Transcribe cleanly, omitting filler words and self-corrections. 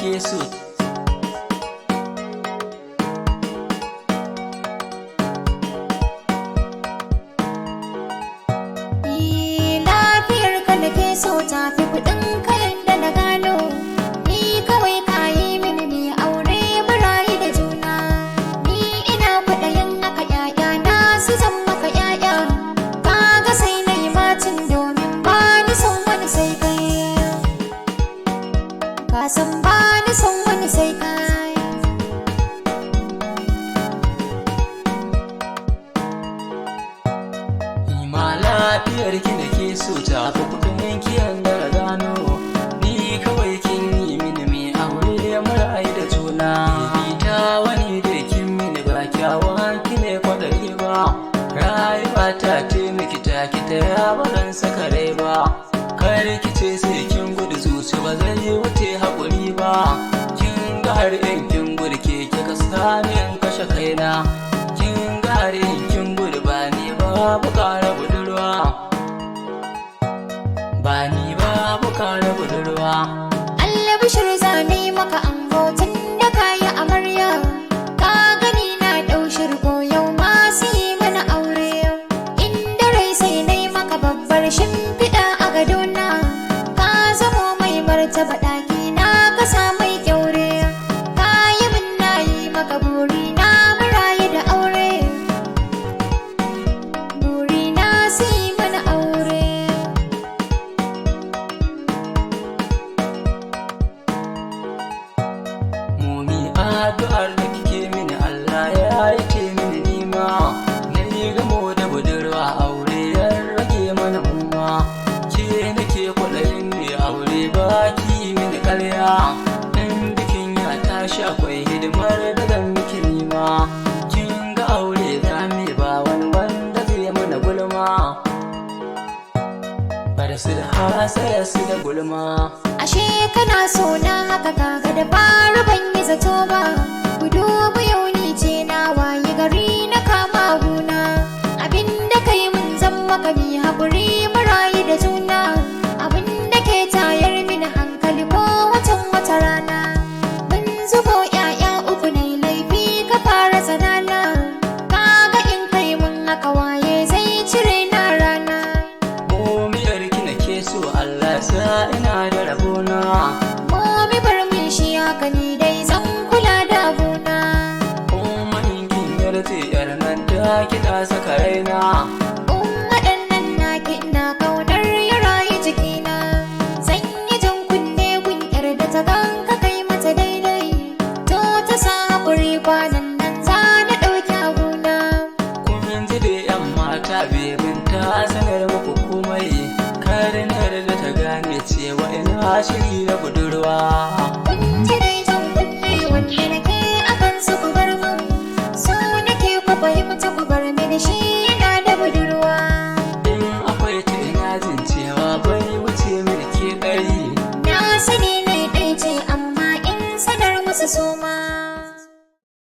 nake so. Lafiyar ka nake so tafi kuɗin kayan da na gano. Ni kawai ka yi mini ne aure mu rayu da juna. Ni ina kwaɗayin haka ƴaƴa na su zan maka ƴaƴa. Kaga sai na yi macin domin ba ni son wani sai kai. Ka san ba ni son wani sai kai. Ima lafiyar ki nake so tafi kuɗin kiyan da na gano. Ni kawai kin yi mini mai aure mu rayu da juna. Bita wani da kin mini ba kyawan ki ne kwaɗayi ba. Rayuwa ta taimaki ta ki ta yabaran saka rai ba. Kar ki ce sai kin gudu zuci ba zai yi wuce haƙuri ba. Kin ga har in kin gudu ke kika sani in kashe kaina. Kin ga har in kin gudu ba ni babu ƙara budurwa. Ba ni babu ƙara budurwa. Allah bishir zane maka ango tun da kayi amarya. Ka gani na ɗau shirgo yau ma su yi mana aure. Inda rai sai nai maka babbar shimfiɗa a gadona. Ka zamo mai martaba ɗaki na kasa mai kyaure. Ka yi min na yi maka buri na mu rayu da aure. Buri na su yi mana aure. Mumi addu'ar da kike mini Allah ya yi ce mini nima. Na yi gamo da budurwa aure ya rage mana umma. Ke nake kwaɗayin ne aure ba ki mini ƙarya. In bikin ya tashi akwai hidimar da zan miki nima. Kin ga aure za mu yi ba wani wanda zai mana gulma. Bar su da hasaya su da gulma. Ashe kana so na haka kaga da faru ban yi zato ba. Ku dubu yau ni ce na waye gari na kama guna. Abinda kai mun zan maka mi haƙuri mu rayu da juna. Abinda ke tayar mini hankali ko watan wata rana. Mun zubo ƴaƴa uku nai laifi ka fara tsanana. Kaga in kai mun haka waye zai cire na rana. Momiyar ki nake so Allah sa ina da rabona. Momi bar min shi haka ni dai zan kula da abuna. Umarin kin yarje yar nan ta kiɗa saka raina. Waɗannan naki ina kaunar ya rayu jikina. Zan yi jan kunne gun ƴar da ta ganka kai mata daidai. To ta sa haƙuri kwanan nan za na ɗauki abuna. Kun ji da yan mata bebin ta sanar muku komai. Karinar da ta gane cewa ina shiri da budurwa. Kun ji dai jan kunne wanda nake